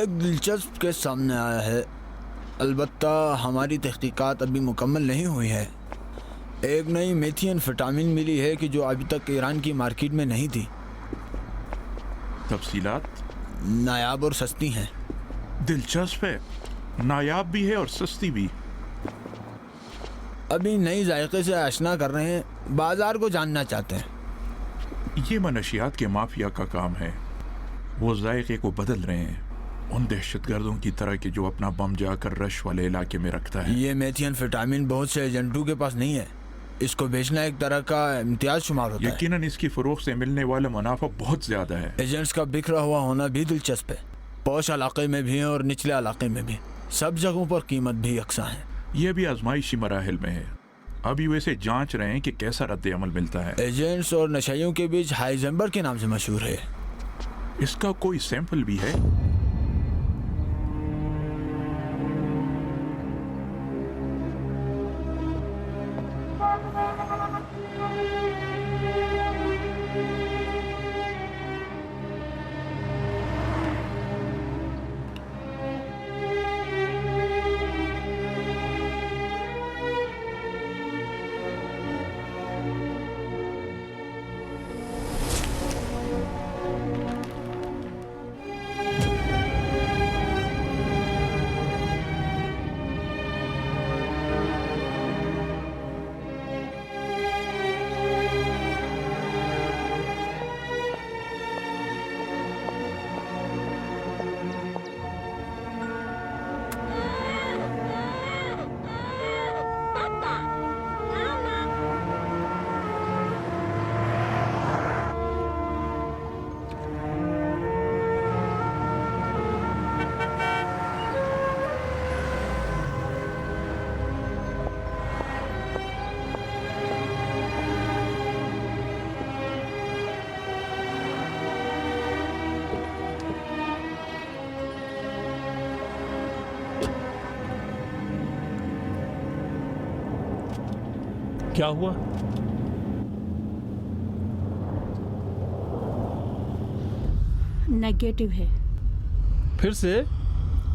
एक दिलचस्प केस सामने आया है। अलबत्ता हमारी तहकीकात अभी मुकम्मल नहीं हुई है। एक नई मेथियनफेटामिन मिली है कि जो अभी तक ईरान की मार्केट में नहीं थी। तफसीलात नायाब और सस्ती हैं। दिलचस्प है, नायाब भी है और सस्ती भी। अभी नई जायके से आशना कर रहे हैं, बाजार को जानना चाहते हैं। ये मनशियात के माफिया का काम है। वो जायके को बदल रहे हैं, उन दहशतगर्दों की तरह के जो अपना बम जाकर रश वाले इलाके में रखता है। ये मेथियनफेटामिन बहुत से एजेंटों के पास नहीं है। इसको बेचना एक तरह का इम्तियाज शुमार होता है। यकीनन इसकी फरोख्त से मिलने वाला मुनाफा बहुत ज्यादा है। एजेंट्स का बिखरा हुआ होना भी दिलचस्प है। पौश इलाके में भी और निचले इलाके में भी, सब जगहों पर कीमत भी यकसा है। यह भी आजमाइशी मराहिल में है। अभी वैसे जांच रहे हैं कि कैसा रद्द अमल मिलता है। एजेंट्स और नशाइयों के बीच हाइजेंबर के नाम से मशहूर है। इसका कोई सैंपल भी है? क्या हुआ? नेगेटिव है। फिर से?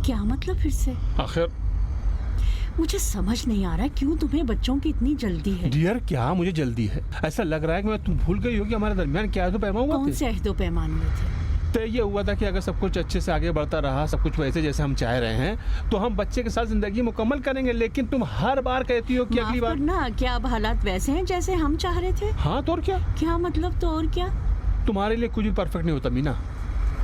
क्या मतलब फिर से? आखिर मुझे समझ नहीं आ रहा क्यों तुम्हें बच्चों की इतनी जल्दी है। डियर, क्या मुझे जल्दी है? ऐसा लग रहा है कि मैं तुम भूल गई हो कि हमारे दरमियान क्या अहदो पैमा हुआ कौन से अहदो पैमान हुए थे? तो ये हुआ था कि अगर सब कुछ अच्छे से आगे बढ़ता रहा, सब कुछ वैसे जैसे हम चाह रहे हैं, तो हम बच्चे के साथ जिंदगी मुकम्मल करेंगे। लेकिन तुम हर बार कहती हो कि अगली बार ना, क्या अब हालात वैसे हैं जैसे हम चाह रहे थे? हाँ तो और क्या? क्या मतलब तो और क्या? तुम्हारे लिए कुछ भी परफेक्ट नहीं होता मीना।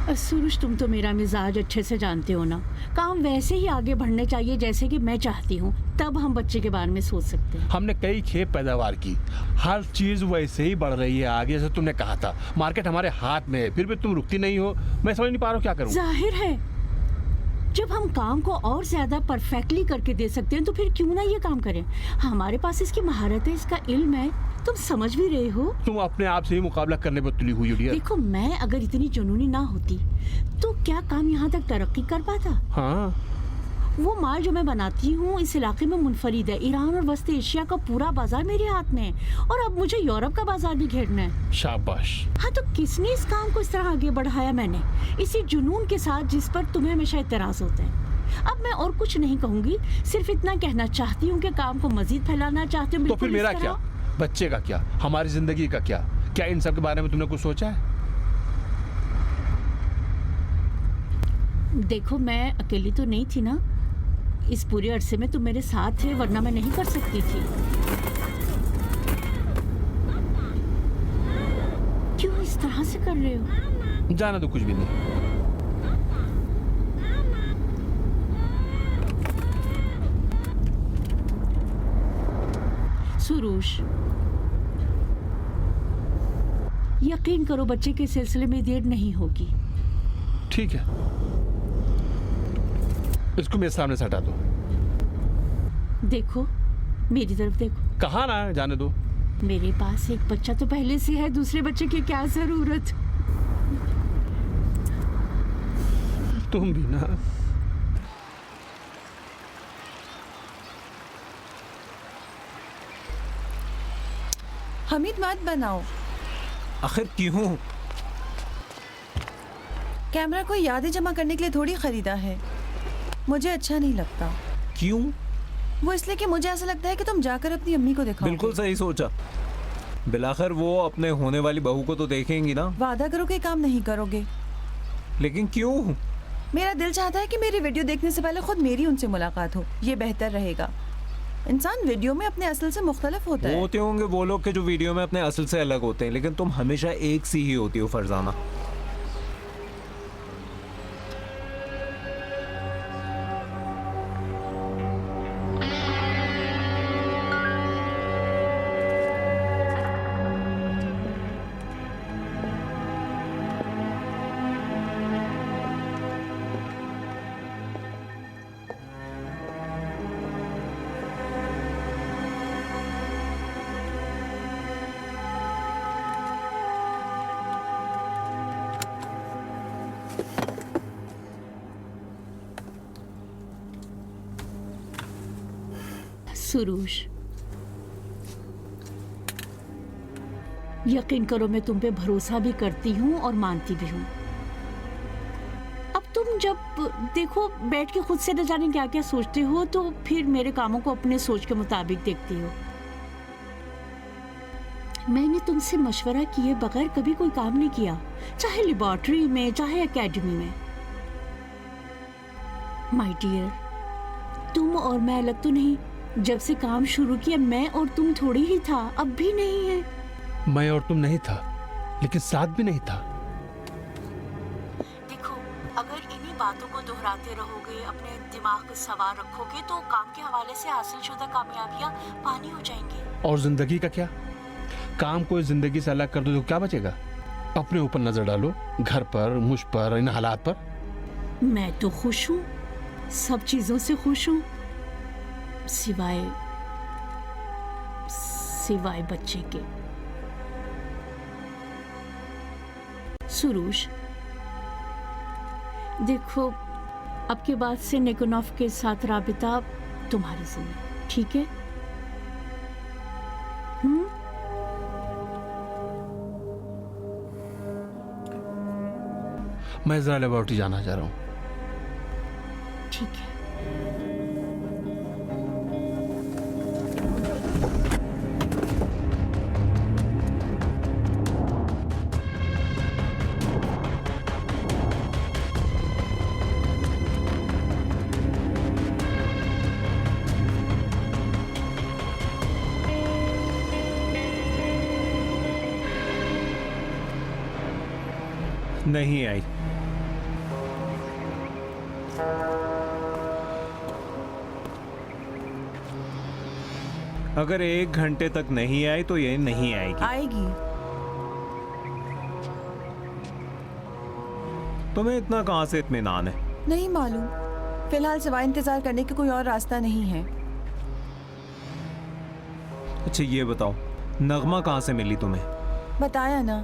सुरुज, तुम तो मेरा मिजाज अच्छे से जानते हो ना। काम वैसे ही आगे बढ़ने चाहिए जैसे कि मैं चाहती हूँ, तब हम बच्चे के बारे में सोच सकते हैं। हमने कई खेप पैदावार की, हर चीज वैसे ही बढ़ रही है आगे, जैसे तुमने कहा था। मार्केट हमारे हाथ में है, फिर भी तुम रुकती नहीं हो। मैं समझ नहीं पा रहा हूँ क्या करूँ। जाहिर है, जब हम काम को और ज्यादा परफेक्टली करके दे सकते हैं तो फिर क्यों ना ये काम करें। हमारे पास इसकी महारत है, इसका इल्म है, तुम समझ भी रहे हो। तुम अपने आप से ही मुकाबला करने पर तुली हुई हो डियर। देखो, मैं अगर इतनी जुनूनी ना होती तो क्या काम यहाँ तक तरक्की कर पाता। हाँ, वो माल जो मैं बनाती हूँ इस इलाके में मुनफरिद है। ईरान और वस्त एशिया का पूरा बाजार मेरे हाथ में है, और अब मुझे यूरोप का बाजार भी घेरना है। शाबाश। हाँ, तो किसने इस काम को इस तरह आगे बढ़ाया? मैंने, इसी जुनून के साथ जिस पर तुम्हें हमेशा इतराज होता है। अब मैं और कुछ नहीं कहूँगी, सिर्फ इतना कहना चाहती हूँ कि काम को मजीद फैलाना चाहती हूँ। तो फिर मेरा क्या, बच्चे का क्या, हमारी जिंदगी का क्या? क्या इन सब के बारे में तुमने कुछ सोचा है? देखो, मैं अकेली तो नहीं थी ना इस पूरे अरसे में। तुम मेरे साथ थे, वरना मैं नहीं कर सकती थी। क्यों इस तरह से कर रहे हो? जाना तो कुछ भी नहीं। सुरुष, यकीन करो बच्चे के सिलसिले में देर नहीं होगी। ठीक है, इसको मेरे सामने से हटा दो। देखो, मेरी तरफ देखो। कहाँ ना है, जाने दो। मेरे पास एक बच्चा तो पहले से है, दूसरे बच्चे की क्या जरूरत? तुम भी ना। हमीद, मत बनाओ। आखिर क्यों? कैमरा कोई यादें जमा करने के लिए थोड़ी खरीदा है। मुझे अच्छा नहीं लगता। क्यों? वो इसलिए कि मुझे ऐसा लगता है कि तुम जाकर अपनी अम्मी को दिखाओगे। बिल्कुल सही सोचा। बिलाखिर वो अपने होने वाली बहू को तो देखेंगी ना। वादा करो कि काम नहीं करोगे। लेकिन क्यों? मेरा दिल चाहता है कि मेरी वीडियो देखने से पहले खुद मेरी उनसे मुलाकात हो। ये बेहतर रहेगा। इंसान वीडियो में अपने असल से मुख्तलिफ होता है। होते होंगे वो लोग के जो वीडियो में अपने असल से अलग होते हैं, लेकिन तुम हमेशा एक सी ही होती हो फरजाना। सुरूश, यकीन करो मैं तुम पे भरोसा भी करती हूँ और मानती भी हूँ। अब तुम जब देखो बैठ के खुद से न जाने क्या क्या सोचते हो, तो फिर मेरे कामों को अपने सोच के मुताबिक देखती हो। मैंने तुमसे मशवरा किए बगैर कभी कोई काम नहीं किया, चाहे लेबोरेटरी में चाहे एकेडमी में। माय डियर, तुम और मैं अलग तो नहीं। जब से काम शुरू किया मैं और तुम थोड़ी ही था, अब भी नहीं है। मैं और तुम नहीं था, लेकिन साथ भी नहीं था। देखो, अगर इन्हीं बातों को दोहराते रहोगे, अपने दिमाग को सवार रखोगे, तो काम के हवाले से हासिल शुदा कामयाबियां पानी हो जाएंगी। और जिंदगी का क्या? काम को जिंदगी से अलग कर दो तो क्या बचेगा? अपने ऊपर नजर डालो, घर पर, मुझ पर, इन हालात पर। मैं तो खुश हूँ, सब चीजों से खुश हूँ, सिवाय बच्चे के। सुरूश, देखो, अब के बाद से नेकोनॉफ के साथ राबिता तुम्हारी जिम्मे, ठीक है? मैं जरा लेबोरेटरी जाना चाह रहा हूँ। ठीक है। नहीं आई। अगर 1 घंटे तक नहीं आई तो ये नहीं आएगी। आएगी। तुम्हें इतना कहां से इत्मीनान है? नहीं मालूम, फिलहाल सिवाय इंतजार करने के कोई और रास्ता नहीं है। अच्छा ये बताओ, नगमा कहां से मिली तुम्हें? बताया ना,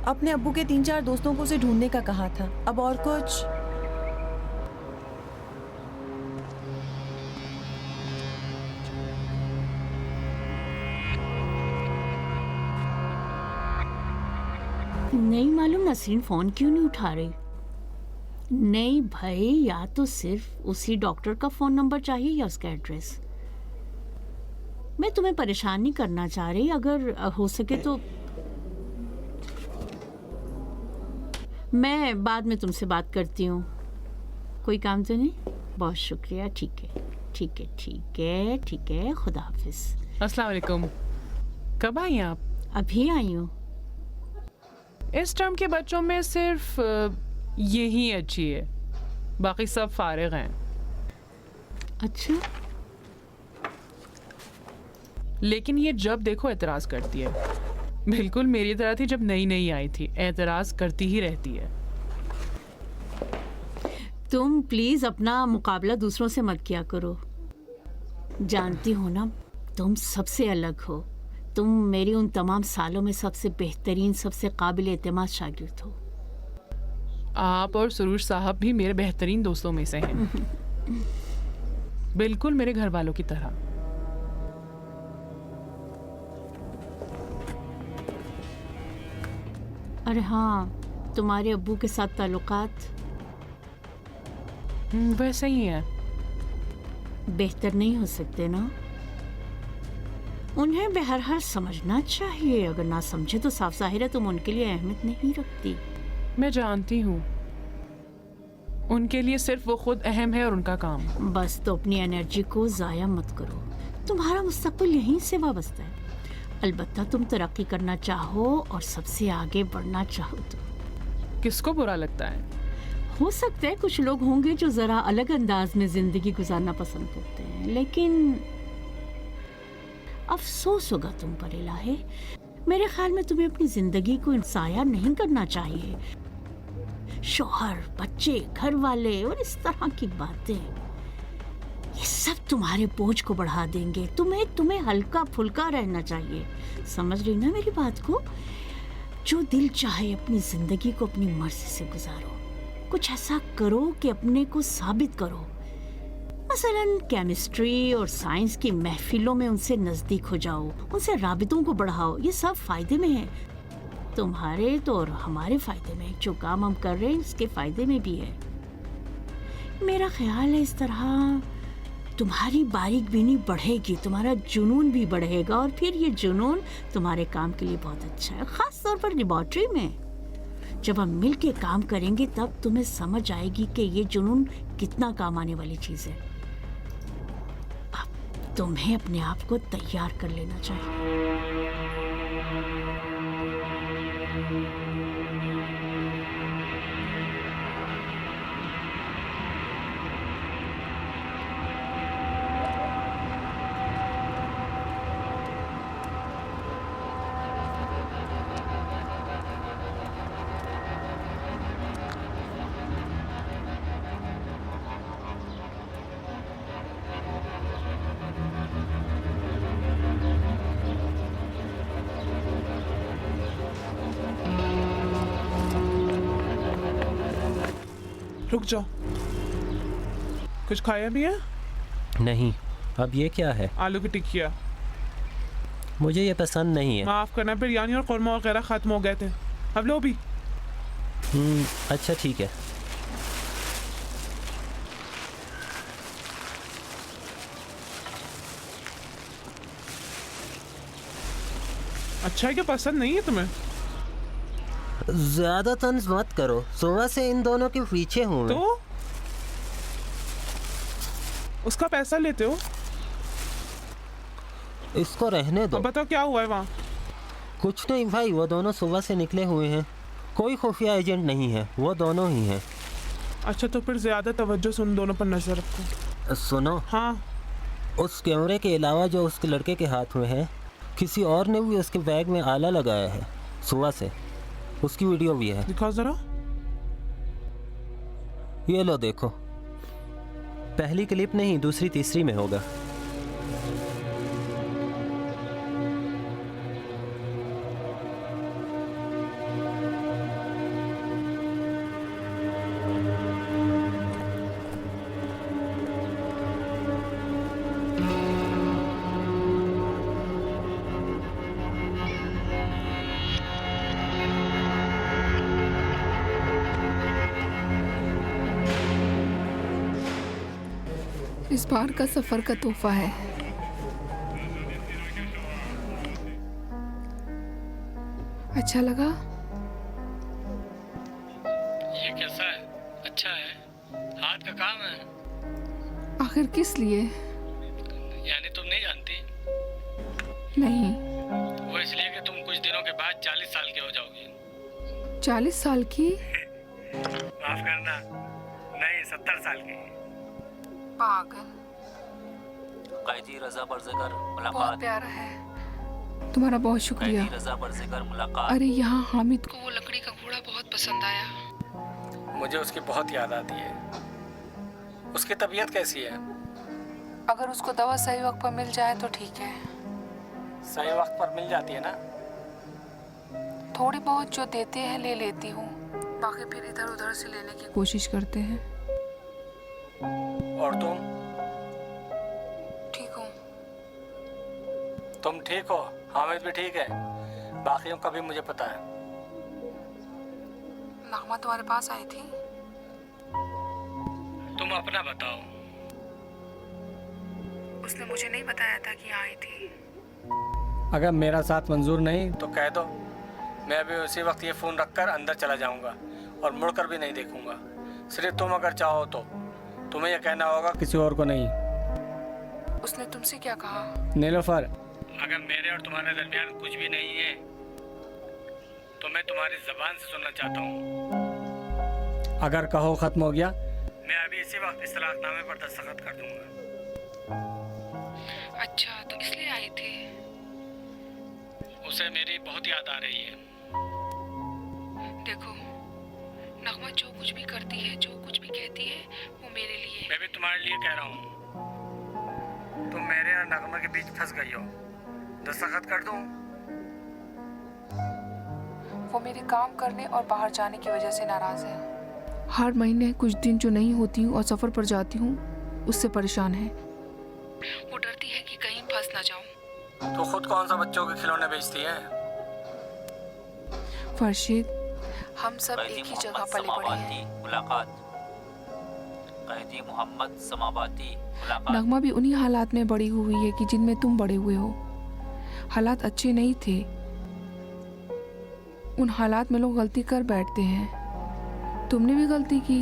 अपने अब्बू के 3-4 दोस्तों को उसे ढूंढने का कहा था। अब और कुछ? नहीं मालूम नसरीन फोन क्यों नहीं उठा रही। नहीं भाई, या तो सिर्फ उसी डॉक्टर का फोन नंबर चाहिए या उसका एड्रेस। मैं तुम्हें परेशान नहीं करना चाह रही, अगर हो सके तो मैं बाद में तुमसे बात करती हूँ। कोई काम तो नहीं? बहुत शुक्रिया। ठीक है ठीक है ठीक है ठीक है, खुदा हाफिज। अस्सलाम वालेकुम। कब आई आप? अभी आई हूँ। इस टर्म के बच्चों में सिर्फ यही अच्छी है, बाकी सब फारिग हैं। अच्छा, लेकिन ये जब देखो एतराज़ करती है। बिल्कुल मेरी तरह थी जब नई नई आई थी, एतराज़ करती ही रहती है। तुम प्लीज अपना मुकाबला दूसरों से मत किया करो। जानती हो ना, तुम सबसे अलग हो। तुम मेरी उन तमाम सालों में सबसे बेहतरीन, सबसे काबिल एतमाद शागिर्द हो। आप और सुरूश साहब भी मेरे बेहतरीन दोस्तों में से हैं। बिल्कुल मेरे घर वालों की तरह। अरे हाँ, तुम्हारे अब्बू के साथ ताल्लुकात वैसे ही है। बेहतर नहीं हो सकते ना? उन्हें बहरहाल समझना चाहिए, अगर ना समझे तो साफ जाहिर है तुम उनके लिए अहमियत नहीं रखती। मैं जानती हूँ, उनके लिए सिर्फ वो खुद अहम है और उनका काम। बस तो अपनी एनर्जी को ज़ाया मत करो, तुम्हारा मुस्तकबिल यहीं से वाबस्ता है। अलबत्ता तुम तरक्की करना चाहो और सबसे आगे बढ़ना चाहो तो। किसको बुरा लगता है? हो सकता है कुछ लोग होंगे जो ज़रा अलग अंदाज में ज़िंदगी गुजारना पसंद करते हैं, लेकिन अफसोस होगा तुम पर इलाहे। मेरे ख्याल में तुम्हें अपनी ज़िंदगी को ज़ाया नहीं करना चाहिए। शौहर, बच्चे, घर वाले और इस तरह की बातें, ये सब तुम्हारे बोझ को बढ़ा देंगे। तुम्हें हल्का फुल्का रहना चाहिए। समझ रही ना मेरी बात को? जो दिल चाहे अपनी जिंदगी को अपनी मर्जी से गुजारो, कुछ ऐसा करो कि अपने को साबित करो। मसलन केमिस्ट्री और साइंस की महफिलों में उनसे नजदीक हो जाओ, उनसे राबितों को बढ़ाओ। ये सब फायदे में है, तुम्हारे तो और हमारे फायदे में। जो काम हम कर रहे हैं उसके फायदे में भी है। मेरा ख्याल है इस तरह तुम्हारी बारीक बीनी बढ़ेगी, तुम्हारा जुनून भी बढ़ेगा, और फिर ये जुनून तुम्हारे काम के लिए बहुत अच्छा है, खास तौर पर लेबॉर्ट्री में। जब हम मिल के काम करेंगे तब तुम्हें समझ आएगी कि ये जुनून कितना काम आने वाली चीज़ है। अब तुम्हें अपने आप को तैयार कर लेना चाहिए। रुक जाओ, कुछ खाया भी है? नहीं। अब ये क्या है? आलू की टिक्किया। मुझे ये पसंद नहीं है। माफ करना, बिरयानी और कौरमा वगैरह खत्म हो गए थे, अब लो भी। अच्छा ठीक है। अच्छा है कि पसंद नहीं है तुम्हें? ज्यादा तंज मत करो, सुबह से इन दोनों के पीछे हूँ मैं। तो उसका पैसा लेते हो? इसको रहने दो। अब बताओ क्या हुआ है वहाँ? कुछ नहीं भाई, वो दोनों सुबह से निकले हुए हैं, कोई खुफिया एजेंट नहीं है, वो दोनों ही हैं। अच्छा, तो फिर ज्यादा तवज्जो से उन दोनों पर नजर रखो। सुनो, हाँ, उस कैमरे के अलावा जो उसके लड़के के हाथ में है, किसी और ने भी उसके बैग में आला लगाया है सुबह से, उसकी वीडियो भी है। दिखाओ जरा। ये लो देखो। पहली क्लिप नहीं, दूसरी तीसरी में होगा। इस बार का सफर का तोहफा है। अच्छा लगा? ये कैसा है? अच्छा है, हाथ का काम है। आखिर किस लिए? यानी तुम नहीं जानती? नहीं। वो इसलिए कि तुम कुछ दिनों के बाद 40 साल के हो जाओगी। 40 साल की? माफ करना, नहीं 70 साल की। पागल। कैदी रजा बरज़ेकर बहुत मुलाकात। प्यारा है, तुम्हारा बहुत शुक्रिया। कैदी रजा बरज़ेकर मुलाकात। अरे यहाँ हामिद को वो लकड़ी का घोड़ा बहुत पसंद आया। मुझे उसकी बहुत याद आती है। उसकी तबीयत कैसी है? अगर उसको दवा सही वक्त पर मिल जाए तो ठीक है। सही वक्त पर मिल जाती है ना? थोड़ी बहुत जो देते हैं ले लेती हूँ, बाकी फिर इधर उधर से लेने की कोशिश करते हैं। और तुम? ठीक हूँ। तुम ठीक हो? हामिद भी ठीक है? बाकियों का भी मुझे पता है। नगमा तुम्हारे पास आई थी? तुम अपना बताओ। उसने मुझे नहीं बताया था कि यहाँ आई थी। अगर मेरा साथ मंजूर नहीं तो कह दो, मैं अभी उसी वक्त ये फ़ोन रखकर अंदर चला जाऊंगा और मुड़कर भी नहीं देखूंगा। सिर्फ तुम अगर चाहो तो तुम्हें यह कहना होगा, किसी और को नहीं। उसने तुमसे क्या कहा? नीलोफर, अगर मेरे और तुम्हारे दरमियान कुछ भी नहीं है तो मैं तुम्हारी ज़बान से सुनना चाहता हूँ। अगर कहो ख़त्म हो गया, मैं अभी इसी वक्त इस तलाक़नामे पर दस्तखत कर दूंगा। अच्छा, तो इसलिए आई थी? उसे मेरी बहुत याद आ रही है। देखो, नगमा जो कुछ भी करती है, जो कुछ भी कहती है, वो मेरे लिए। मैं भी तुम्हारे लिए कह रहा हूँ। तुम मेरे और नगमा के बीच फंस गई हो। दस्तखत कर दूं? वो मेरे काम करने और बाहर जाने की वजह से नाराज है। हर महीने कुछ दिन जो नहीं होती हूँ और सफर पर जाती हूँ, उससे परेशान है। वो डरती है कि कहीं फंस ना जाऊं। तो खुद कौन सा बच्चों के खिलौने बेचती है? फरशीद, हम सब एक ही जगह पले बड़े हैं। मुलाकात कैदी मोहम्मद समाबाती मुलाकात। नगमा भी उन्हीं हालात में बड़ी हुई है कि जिनमें तुम बड़े हुए हो। हालात अच्छे नहीं थे। उन हालात में लोग गलती कर बैठते हैं। तुमने भी गलती की,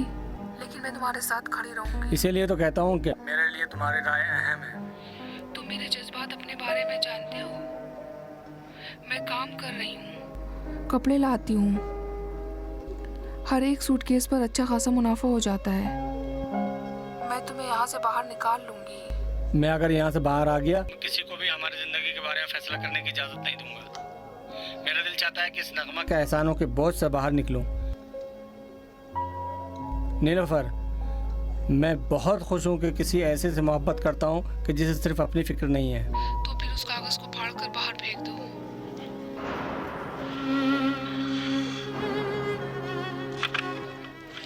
लेकिन मैं तुम्हारे साथ खड़ी रहूंगी। इसीलिए तो कहता हूँ कि मेरे लिए तुम्हारी राय अहम है। तुम मेरे जज्बात अपने बारे में जानते हो। मैं काम कर रही हूँ, कपड़े लाती हूँ। हर एक सूटकेस पर अच्छा खासा मुनाफा हो जाता है। मैं तुम्हें यहाँ से बाहर निकाल लूंगी। मैं अगर यहाँ से बाहर आ गया, किसी को भी हमारी जिंदगी के बारे में फैसला करने की इजाजत नहीं दूंगा। मेरा दिल चाहता है कि इस नगमा के एहसानों के बोझ से बाहर निकलूं। नीलोफर, मैं बहुत खुश हूँ कि किसी ऐसे से मोहब्बत करता हूँ कि जिसे सिर्फ अपनी फिक्र नहीं है। तो फिर उस कागज को फाड़कर बाहर फेंक दो।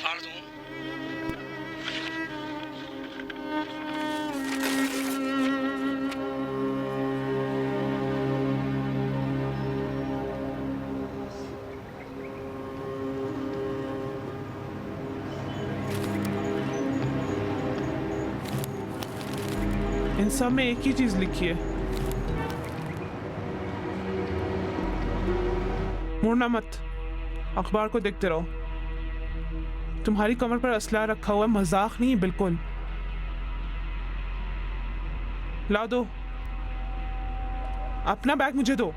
फाड़ दूं? इन सब में एक ही चीज लिखी है, मुड़ना मत, अखबार को देखते रहो। तुम्हारी कमर पर असला रखा हुआ है, मजाक नहीं है बिल्कुल। ला दो, अपना बैग मुझे दो।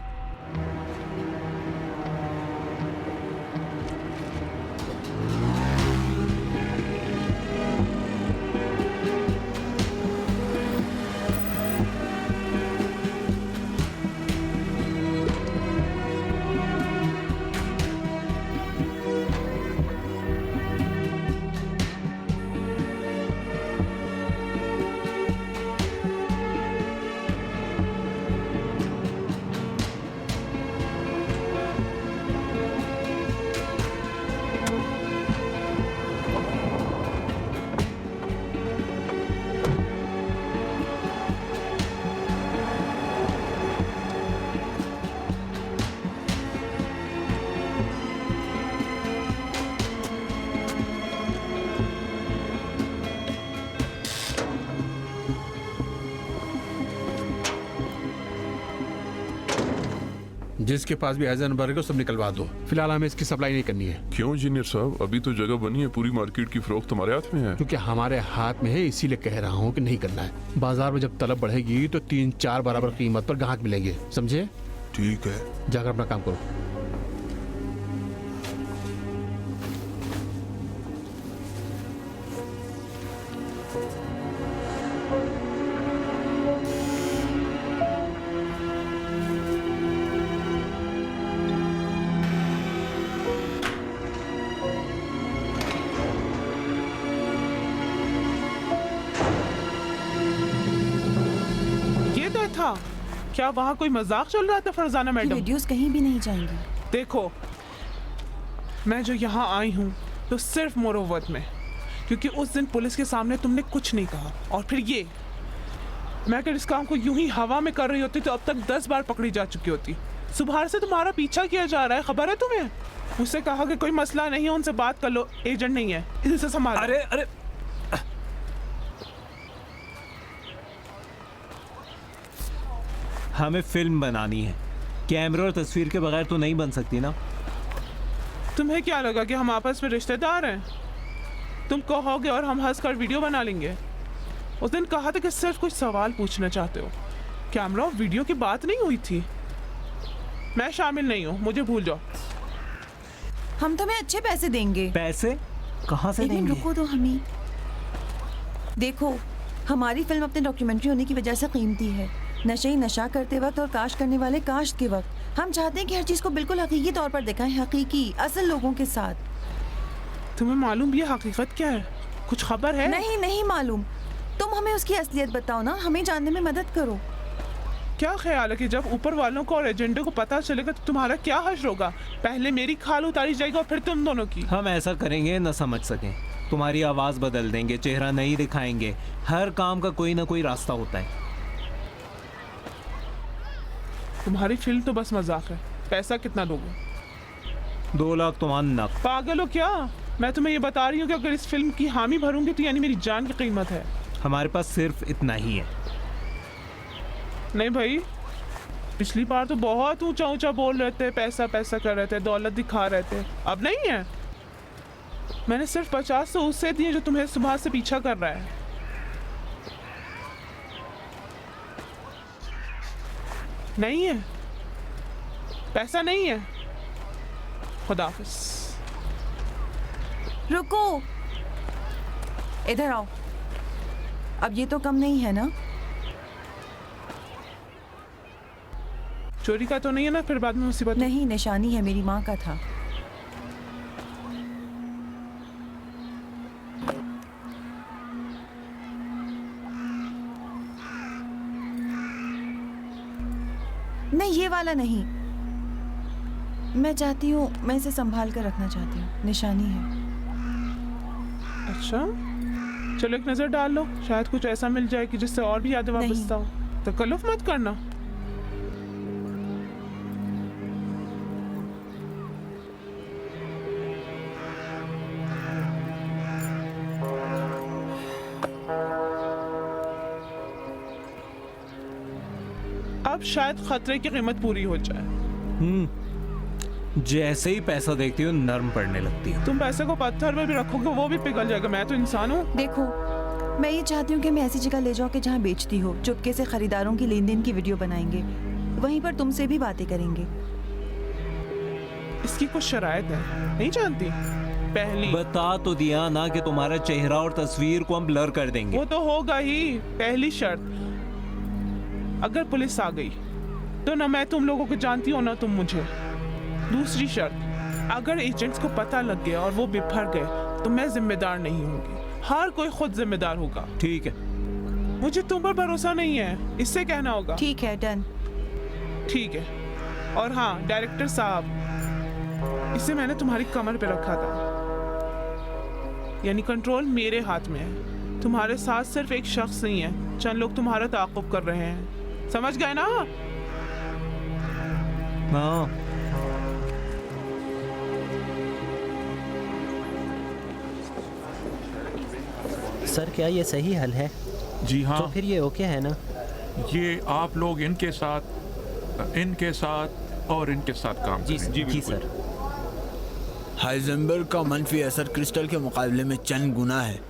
जिसके पास भी हाइजेनबर्ग है सब निकलवा दो। फिलहाल हमें इसकी सप्लाई नहीं करनी है। क्यों इंजीनियर साहब, अभी तो जगह बनी है, पूरी मार्केट की फरोख्त हमारे हाथ में है। क्योंकि हमारे हाथ में है इसीलिए कह रहा हूँ कि नहीं करना है। बाजार में जब तलब बढ़ेगी तो 3-4 बराबर कीमत पर ग्राहक मिलेंगे, समझे? ठीक है, जाकर अपना काम करो। क्या वहाँ कोई मजाक चल रहा था फरजाना मैडम? वीडियोस कहीं भी नहीं जाएंगी। देखो, मैं जो यहाँ आई हूँ तो सिर्फ मोरोवत में, क्योंकि उस दिन पुलिस के सामने तुमने कुछ नहीं कहा। और फिर ये, मैं अगर इस काम को यूं ही हवा में कर रही होती तो अब तक 10 बार पकड़ी जा चुकी होती। सुबह से तुम्हारा पीछा किया जा रहा है, खबर है तुम्हें? मुझसे कहा कि कोई मसला नहीं है, उनसे बात कर लो, एजेंट नहीं है, इसे संभालो। अरे अरे हमें फिल्म बनानी है, कैमरे और तस्वीर के बगैर तो नहीं बन सकती ना। तुम्हें क्या लगा कि हम आपस में रिश्तेदार हैं? तुम कहोगे और हम हंस कर वीडियो बना लेंगे। उस दिन कहा था कि सिर्फ कुछ सवाल पूछना चाहते हो, कैमरा और वीडियो की बात नहीं हुई थी। मैं शामिल नहीं हूँ, मुझे भूल जाओ। हम तुम्हें अच्छे पैसे देंगे। पैसे कहाँ से एक मिनट देंगे? रुको तो हमें देखो, हमारी फिल्म अपने डॉक्यूमेंट्री होने की वजह से कीमती है। नशे ही नशा करते वक्त और काश करने वाले काश के वक्त। हम चाहते हैं कि हर चीज़ को बिल्कुल हकीकी तौर पर दिखाएं, हकीकी असल लोगों के साथ। तुम्हें मालूम भी है हकीकत क्या है? कुछ खबर है? नहीं नहीं मालूम। तुम हमें उसकी असलियत बताओ ना, हमें जानने में मदद करो। क्या ख्याल है कि जब ऊपर वालों को और एजेंडों को पता चलेगा तो तुम्हारा क्या हश्र होगा? पहले मेरी खाल उतारी जाएगी और फिर तुम दोनों की। हम ऐसा करेंगे न समझ सकें, तुम्हारी आवाज़ बदल देंगे, चेहरा नहीं दिखाएंगे। हर काम का कोई ना कोई रास्ता होता है। तुम्हारी फिल्म तो बस मजाक है। पैसा कितना दोगे? 2 लाख तुम्हारा नक। पागल हो क्या? मैं तुम्हें ये बता रही हूँ कि अगर इस फिल्म की हामी भरूंगी तो यानी मेरी जान की कीमत है। हमारे पास सिर्फ इतना ही है। नहीं भाई, पिछली बार तो बहुत ऊंचा ऊंचा बोल रहे थे, पैसा पैसा कर रहे थे, दौलत दिखा रहे थे। अब नहीं है। मैंने सिर्फ 50 तो उससे दिए जो तुम्हें सुबह से पीछा कर रहा है। नहीं है, पैसा नहीं है। खुदाफिज। रुको, इधर आओ। अब ये तो कम नहीं है ना? चोरी का तो नहीं है ना? फिर बाद में मुसीबत। नहीं, निशानी है, मेरी माँ का था। नहीं, ये वाला नहीं। मैं चाहती हूँ, मैं इसे संभाल कर रखना चाहती हूँ। निशानी है। अच्छा, चलो एक नजर डाल लो, शायद कुछ ऐसा मिल जाए कि जिससे और भी यादें वापस आओ। तकल्लुफ मत करना। अब शायद खतरे की कीमत पूरी हो जाए। जैसे ही पैसा देखती हो नर्म पड़ने लगती है। तुम पैसे को पत्थर में भी रखोगे वो भी पिघल जाएगा। मैं तो इंसान हूँ। देखो, मैं ये चाहती हूँ कि मैं ऐसी जगह ले जाऊँ कि जहाँ बेचती हो। चुपके से खरीदारों की लेन देन की वीडियो बनाएंगे, वहीं पर तुमसे भी बातें करेंगे। इसकी कुछ शराइत है, नहीं जानती? पहली बता तो दिया ना कि तुम्हारा चेहरा और तस्वीर को हम ब्लर कर देंगे। वो तो होगा ही। पहली शर्त, अगर पुलिस आ गई तो ना मैं तुम लोगों को जानती हूँ ना तुम मुझे। दूसरी शर्त, अगर एजेंट्स को पता लग गया और वो बिफर गए तो मैं जिम्मेदार नहीं होंगी। हर कोई खुद जिम्मेदार होगा। ठीक है। मुझे तुम पर भरोसा नहीं है, इससे कहना होगा। ठीक है, डन। ठीक है। और हाँ डायरेक्टर साहब, इसे मैंने तुम्हारी कमर पे रखा था, यानी कंट्रोल मेरे हाथ में है। तुम्हारे साथ सिर्फ एक शख्स नहीं है, चंद लोग तुम्हारा ताक़ुब कर रहे हैं। समझ गए ना? हाँ। सर, क्या ये सही हल है? जी हाँ। तो फिर ये ओके है ना? ये आप लोग इनके साथ और इनके साथ काम करें। जी सर। हाइजेनबर्ग का मनफी असर क्रिस्टल के मुकाबले में चंद गुना है।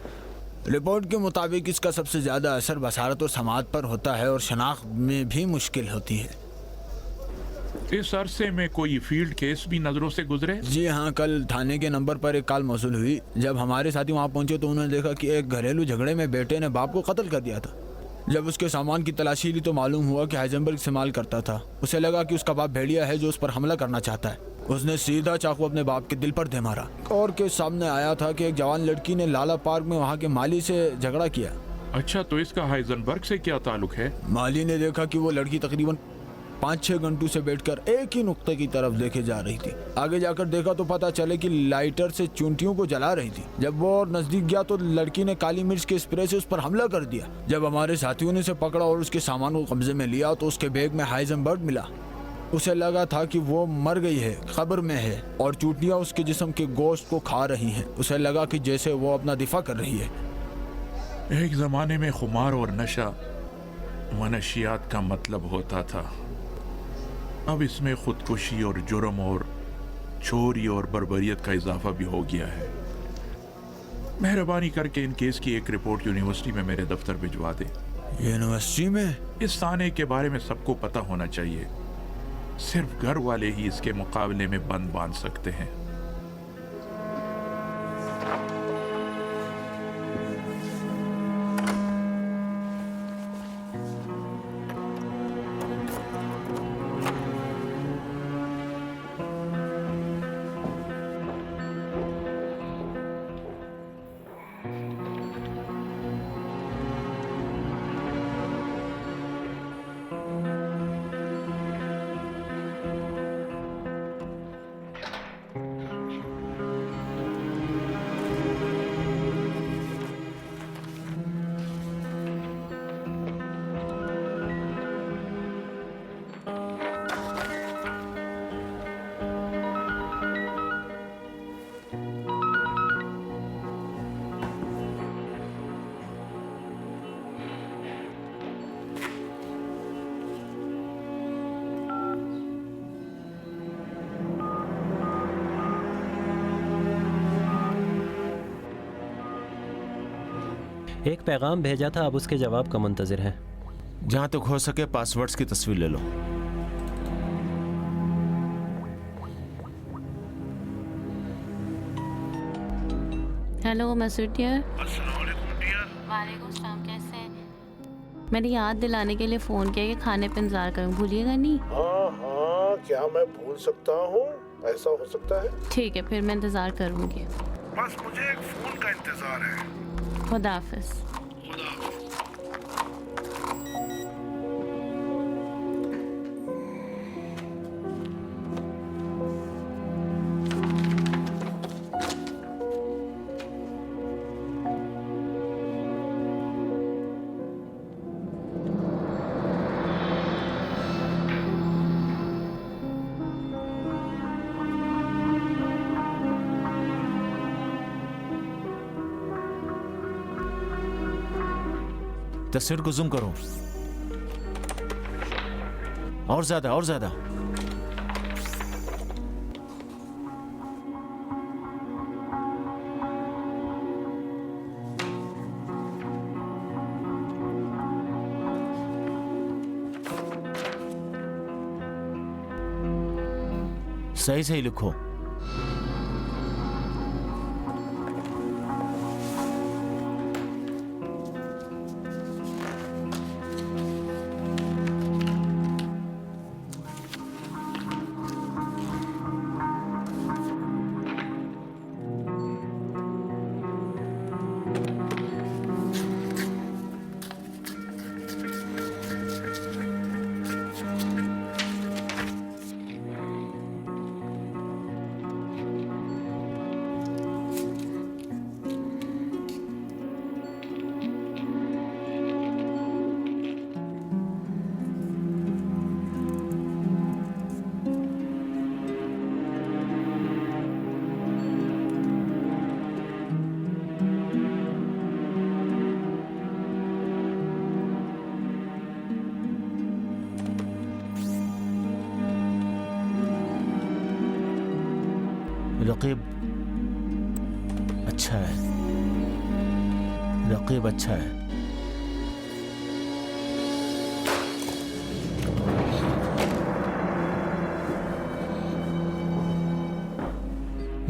रिपोर्ट के मुताबिक इसका सबसे ज़्यादा असर बसारत और समात पर होता है और शनाख्त में भी मुश्किल होती है। इस अरसे में कोई फील्ड केस भी नज़रों से गुजरे? जी हाँ, कल थाने के नंबर पर एक कॉल मौसूल हुई। जब हमारे साथी वहाँ पहुँचे तो उन्होंने देखा कि एक घरेलू झगड़े में बेटे ने बाप को कत्ल कर दिया था। जब उसके सामान की तलाशी ली तो मालूम हुआ कि हाइजेनबर्ग इस्तेमाल करता था। उसे लगा कि उसका बाप भेड़िया है जो उस पर हमला करना चाहता है। उसने सीधा चाकू अपने बाप के दिल पर दे मारा। और के सामने आया था कि एक जवान लड़की ने लाला पार्क में वहाँ के माली से झगड़ा किया। अच्छा, तो इसका हाइजेनबर्ग से क्या ताल्लुक है? माली ने देखा कि वो लड़की तकरीबन 5-6 घंटों से बैठकर एक ही नुक्ते की तरफ देखे जा रही थी। आगे जाकर देखा तो पता चले कि लाइटर से चूंटियों को जला रही थी। जब वो और नजदीक गया तो लड़की ने काली मिर्च के स्प्रे से उस पर हमला कर दिया। जब हमारे साथियों ने उसे पकड़ा और उसके सामान को कब्जे में लिया तो उसके बैग में हाइजेनबर्ग मिला। उसे लगा था कि वो मर गई है, कब्र में है और चूटियाँ उसके जिस्म के गोश्त को खा रही हैं। उसे लगा कि जैसे वो अपना दिफा कर रही है। एक ज़माने में खुमार और नशा मनशियात का मतलब होता था। अब इसमें खुदकुशी और जुर्म और चोरी और बर्बरियत का इजाफा भी हो गया है। मेहरबानी करके इन केस की एक रिपोर्ट यूनिवर्सिटी में मेरे दफ्तर भिजवा दे। यूनिवर्सिटी में? इस थाने के बारे में सबको पता होना चाहिए। सिर्फ घर वाले ही इसके मुकाबले में बंद बांध सकते हैं। एक पैगाम भेजा था, अब उसके जवाब का मुंतज़िर है। जहाँ तक हो सके पासवर्ड्स की तस्वीर ले लो। Hello Masood dear. वालेकुम सलाम, कैसे हैं? मैंने याद दिलाने के लिए फ़ोन किया कि खाने पे इंतज़ार करूँ, भूलिएगा नहीं। हाँ हाँ, क्या मैं भूल सकता हूँ? ऐसा हो सकता है। ठीक है, फिर मैं इंतज़ार करूँगी। बस मुझे एक फ़ोन का इंतज़ार है। खुदा हाफिज़। तस्वीर को जूम करो, और ज्यादा और ज्यादा। सही सही लिखो। रकीब अच्छा है, रकीब अच्छा है।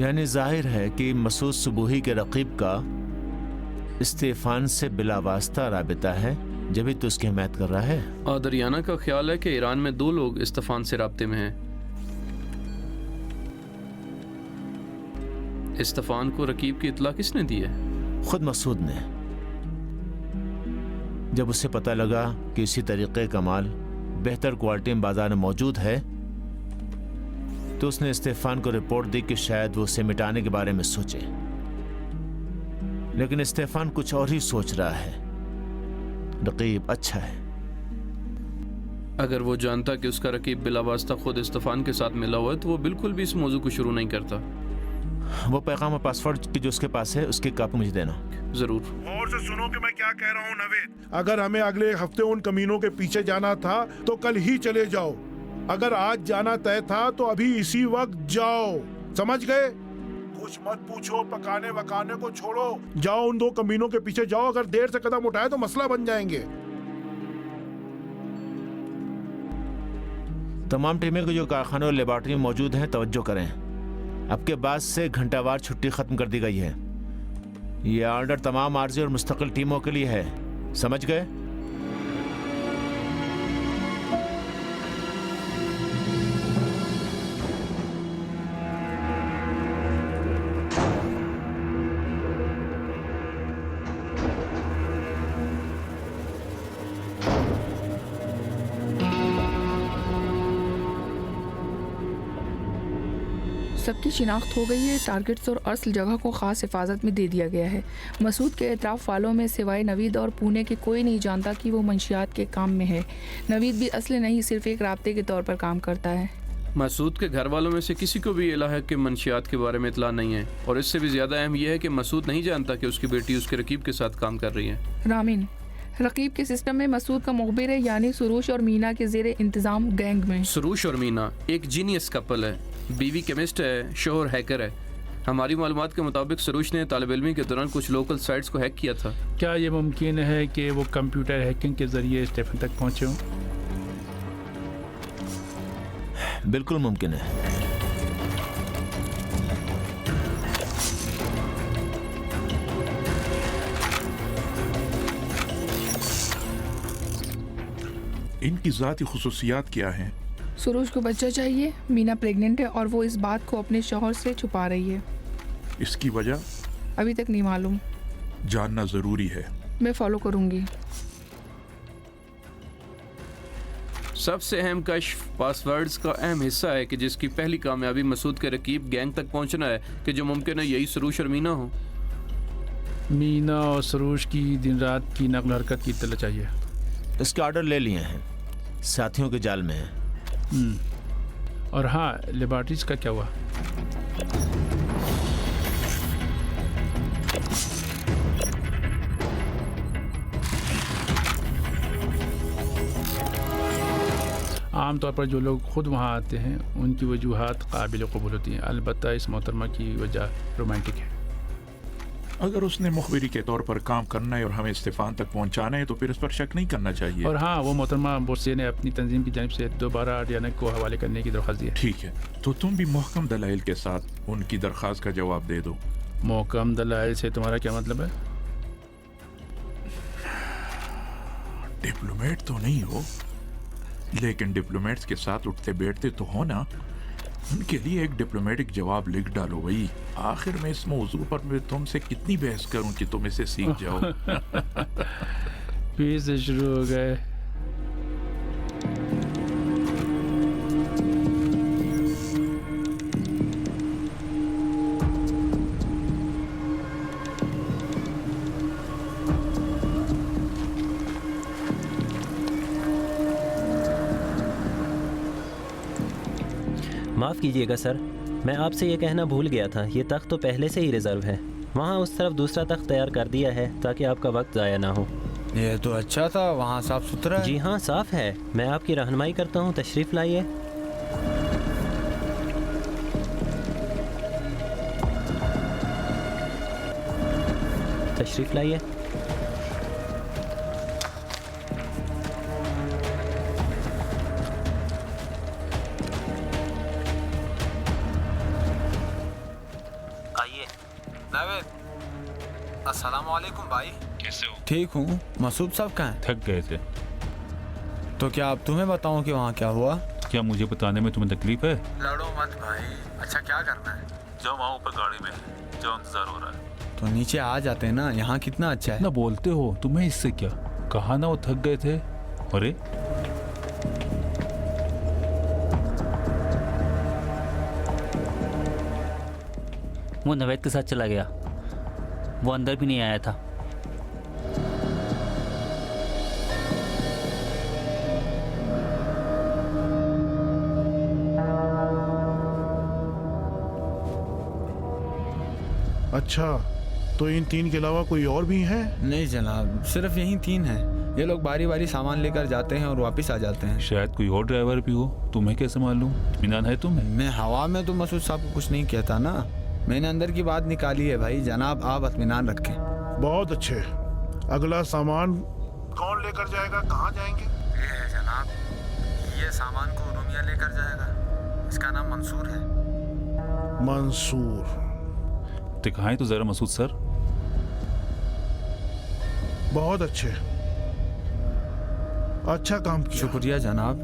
यानी जाहिर है कि मसूद सुबूही के रकीब का इस्तीफान से बिलावास्ता राबिता है, जब भी तो उसकी हिमायत कर रहा है। आदरियाना का ख्याल है कि ईरान में 2 लोग इस्तीफान से राब्ते में हैं। इस्तीफान को रकीब की इत्तला किसने दी है? खुद मसूद ने। जब उसे पता लगा कि इसी तरीके का माल बेहतर क्वालिटी में बाजार में मौजूद है, तो उसने इस्तीफान को रिपोर्ट दी कि शायद वो उसे मिटाने के बारे में सोचे। लेकिन इस्तीफान कुछ और ही सोच रहा है। रकीब अच्छा है। अगर वो जानता कि उसका रकीब बिलावास्ता खुद इस्तफान के साथ मिला हुआ है तो वो बिल्कुल भी इस मौजू को शुरू नहीं करता। वो पैगाम और पासवर्ड की जो उसके पास है उसकी कापी मुझे देना। जरूर। और से सुनो कि मैं क्या कह रहा हूँ नवेद। अगर हमें अगले हफ्ते उन कमीनों के पीछे जाना था तो कल ही चले जाओ। अगर आज जाना तय था तो अभी इसी वक्त जाओ, समझ गए? कुछ मत पूछो, पकाने वकाने को छोड़ो, जाओ उन 2 कमीनों के पीछे जाओ। अगर देर से कदम उठाए तो मसला बन जाएंगे। तमाम टीमें को जो कारखाने और लेबॉर्ट्री में मौजूद हैं तवज्जो करें। अब के बाद से घंटावार छुट्टी खत्म कर दी गई है। ये ऑर्डर तमाम आर्जी और मुस्तकिल टीमों के लिए है, समझ गए? सबकी शिनाख्त हो गई है। टारगेट्स और असल जगह को ख़ास हिफाजत में दे दिया गया है। मसूद के एतराफ़ वालों में सिवाय नवीद और पुणे के कोई नहीं जानता कि वो मंशियात के काम में है। नवीद भी असली नहीं, सिर्फ एक राब्ते के तौर पर काम करता है। मसूद के घर वालों में से किसी को भी इलाहा के मंशियात के बारे में इतला नहीं है, और इससे भी ज़्यादा अहम यह है कि मसूद नहीं जानता कि उसकी बेटी उसके रकीब के साथ काम कर रही है। रामीन, रकीब के सिस्टम में मसूद का मुखबिर है, यानी सुरूश और मीना के ज़ेरे इंतज़ाम गैंग में। सुरूश और मीना एक जीनियस कपल है। बीवी केमिस्ट है, शोहर हैकर है। हमारी मालूमात के मुताबिक सुरूश ने तालिब इल्मी के दौरान कुछ लोकल साइट्स को हैक किया था। क्या ये मुमकिन है कि वो कंप्यूटर हैकिंग के जरिए स्टेफन तक पहुंचे हों? बिल्कुल मुमकिन है। इनकी ज़ाती खुसूसियात क्या हैं? सुरूश को बच्चा चाहिए, मीना प्रेग्नेंट है और वो इस बात को अपने शौहर से छुपा रही है। इसकी वजह अभी तक नहीं मालूम। जानना ज़रूरी है। मैं फॉलो करूंगी। सबसे अहम कश्फ पासवर्ड्स का अहम हिस्सा है कि जिसकी पहली कामयाबी मसूद के रकीब गैंग तक पहुंचना है, कि जो मुमकिन है यही सुरूश और मीना हो। मीना और सुरूश की दिन रात की नकल हरकत की इत्तला चाहिए। इसके ऑर्डर ले लिए हैं, साथियों के जाल में है। और हाँ, लेबॉर्ट्रीज का क्या हुआ? आमतौर पर जो लोग खुद वहाँ आते हैं उनकी वजूहात काबिल कबूल होती हैं, अलबत्ता इस मोहतरमा की वजह रोमांटिक है। अगर उसने मुखबिरी के तौर पर काम करना है और हमें इस्तीफान तक पहुंचाना है तो फिर इस पर शक नहीं करना चाहिए। और हाँ, वो मोहतरमा बोसे ने अपनी तंजीम की जानिब से दोबारा आर्डियाना को हवाले करने की दरख्वास्त दी है। ठीक है, तो तुम भी मुहकम दलाइल के साथ उनकी दरख्वास्त का जवाब दे दो। मुहकम दलाइल से तुम्हारा क्या मतलब है? डिप्लोमेट तो नहीं हो, लेकिन डिप्लोमेट्स के साथ उठते बैठते तो हो ना। उनके लिए एक डिप्लोमेटिक जवाब लिख डालो भाई। आखिर में इस मौजू पर मैं तुमसे कितनी बहस करूं कि तुम इसे सीख जाओ। फिर से शुरू हो गए। माफ़ कीजिएगा सर, मैं आपसे ये कहना भूल गया था, ये तख्त तो पहले से ही रिज़र्व है। वहाँ उस तरफ दूसरा तख्त तैयार कर दिया है ताकि आपका वक्त ज़ाया ना हो। ये तो अच्छा था, वहाँ साफ सुथरा है। जी हाँ, साफ है। मैं आपकी रहनुमाई करता हूँ, तशरीफ़ लाइए। तशरीफ़ लाइए। अस्सलाम वालेकुम भाई। कैसे हो? ठीक हूँ। मसूद साहब कहाँ हैं? थक गए थे। तो क्या अब तुम्हें बताऊँ कि वहाँ क्या हुआ? क्या मुझे बताने में तुम्हें तकलीफ है? लड़ो मत भाई। अच्छा क्या करना है? जाओ वहाँ ऊपर गाड़ी में, जाओ इंतजार हो रहा है। तो नीचे आ जाते हैं ना, यहाँ कितना अच्छा है। ना बोलते हो, तुम्हें इससे क्या? कहा ना वो थक गए थे। अरे वो नवेद के साथ चला गया, वो अंदर भी नहीं आया था। अच्छा, तो इन 3 के अलावा कोई और भी हैं? नहीं जनाब, सिर्फ यही 3 हैं। ये लोग बारी बारी सामान लेकर जाते हैं और वापस आ जाते हैं। शायद कोई और ड्राइवर भी हो, तुम्हें कैसे मालूम? इत्मीनान है तुम्हें? मैं हवा में तो मसूद साहब को कुछ नहीं कहता ना, मैंने अंदर की बात निकाली है भाई। जनाब आप इत्मीनान रखें। बहुत अच्छे। अगला सामान कौन लेकर जाएगा, कहाँ जाएंगे? ये है जनाब, ये सामान को उरुमिया लेकर जाएगा। इसका नाम मंसूर है। मंसूर? दिखाएं तो जरा मसूद सर। बहुत अच्छे, अच्छा काम किया। शुक्रिया जनाब।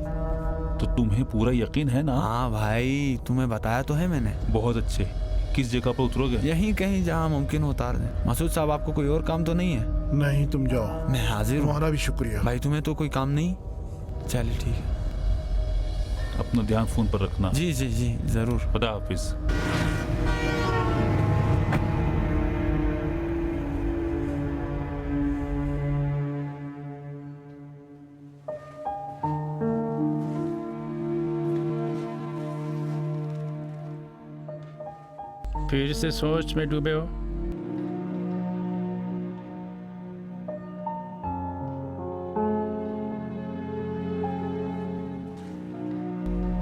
तो तुम्हें पूरा यकीन है ना? हाँ भाई, तुम्हें बताया तो है मैंने। बहुत अच्छे। किस जगह पर उतरोगे? यहीं कहीं जहाँ मुमकिन उतार दें। मसूद साहब आपको कोई और काम तो नहीं है? नहीं, तुम जाओ। मैं हाजिर हूँ। तुम्हारा भी शुक्रिया। भाई तुम्हें तो कोई काम नहीं? चलिए ठीक है। अपना ध्यान फोन पर रखना। जी जी जी जरूर। खुदा हाफिज। फिर से सोच में डूबे हो?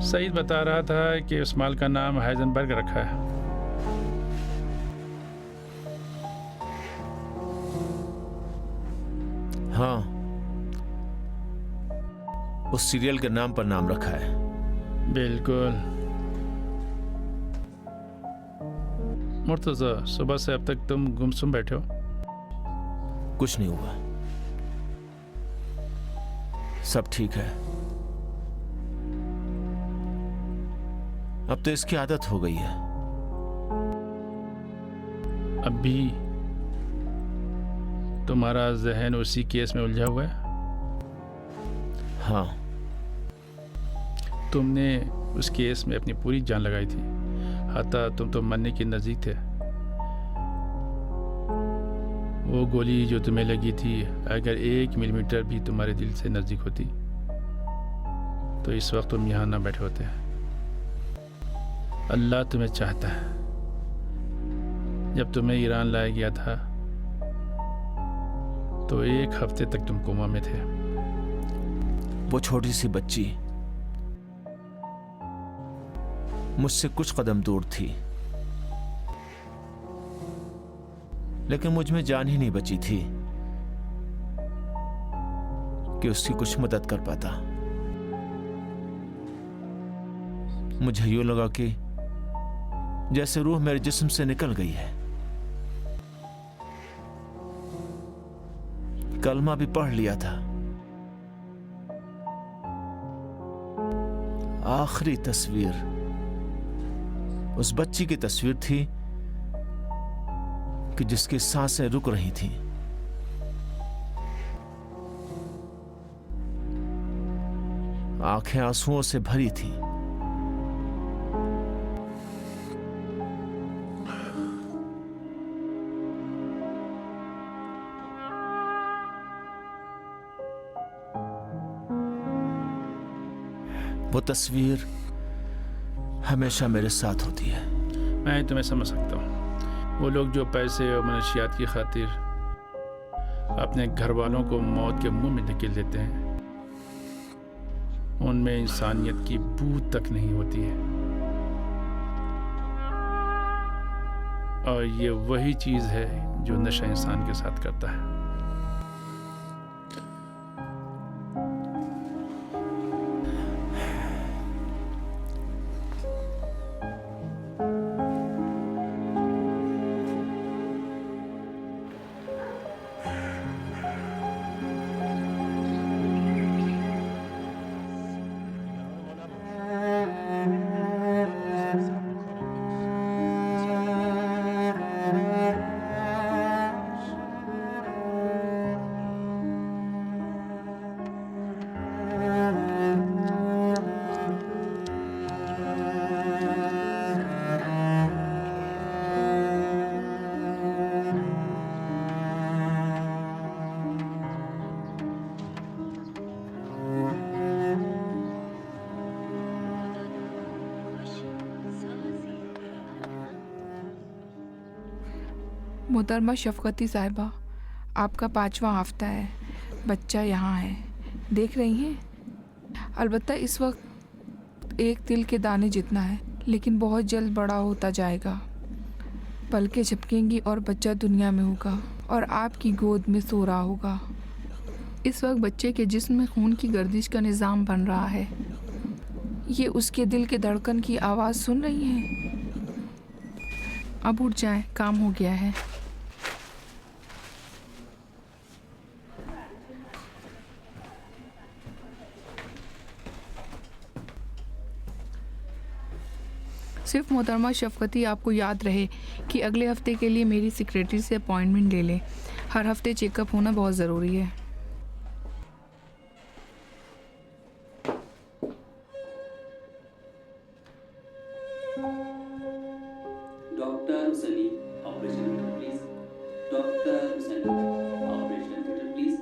सईद बता रहा था कि उस माल का नाम हाइजेनबर्ग रखा है। हाँ, उस सीरियल के नाम पर नाम रखा है। बिल्कुल। मुर्तज़ा, सुबह से अब तक तुम गुमसुम बैठे हो। कुछ नहीं हुआ, सब ठीक है। अब तो इसकी आदत हो गई है। अब भी तुम्हारा जहन उसी केस में उलझा हुआ है? हाँ। तुमने उस केस में अपनी पूरी जान लगाई थी, हत्ता तुम तो मरने के नज़दीक थे। वो गोली जो तुम्हें लगी थी, अगर 1 मिलीमीटर भी तुम्हारे दिल से नज़दीक होती तो इस वक्त तुम यहाँ ना बैठे होते। अल्लाह तुम्हें चाहता है। जब तुम्हें ईरान लाया गया था तो 1 हफ्ते तक तुम कोमा में थे। वो छोटी सी बच्ची मुझसे कुछ कदम दूर थी, लेकिन मुझ में जान ही नहीं बची थी कि उसकी कुछ मदद कर पाता। मुझे यूं लगा कि जैसे रूह मेरे जिस्म से निकल गई है। कलमा भी पढ़ लिया था। आखिरी तस्वीर उस बच्ची की तस्वीर थी कि जिसकी सांसें रुक रही थीं। आंखें आंसुओं से भरी थीं। वो तस्वीर हमेशा मेरे साथ होती है। मैं तुम्हें समझ सकता हूँ। वो लोग जो पैसे और मनशियात की खातिर अपने घर वालों को मौत के मुंह में धकेल देते हैं, उनमें इंसानियत की बू तक नहीं होती है। और ये वही चीज़ है जो नशा इंसान के साथ करता है। मोहतरमा शफकती साहिबा, आपका 5वां हफ्ता है, बच्चा यहाँ है, देख रही हैं। अलबत्ता इस वक्त एक तिल के दाने जितना है, लेकिन बहुत जल्द बड़ा होता जाएगा। पलकें झपकेंगी और बच्चा दुनिया में होगा और आपकी गोद में सो रहा होगा। इस वक्त बच्चे के जिस्म में खून की गर्दिश का निज़ाम बन रहा है। ये उसके दिल के धड़कन की आवाज़ सुन रही हैं। अब उठ जाएं, काम हो गया है। सिर्फ मोहतरमा शफकती आपको याद रहे कि अगले हफ्ते के लिए मेरी सेक्रेटरी से अपॉइंटमेंट ले लें। हर हफ्ते चेकअप होना बहुत ज़रूरी है। Doctor Salim operation theatre please. Doctor Salim operation theatre please.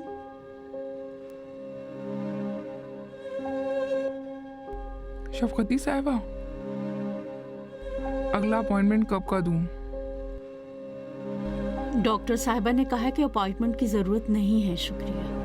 Shafqati साहिबा, अगला अपॉइंटमेंट कब का दूं? डॉक्टर साहिबा ने कहा कि अपॉइंटमेंट की ज़रूरत नहीं है, शुक्रिया।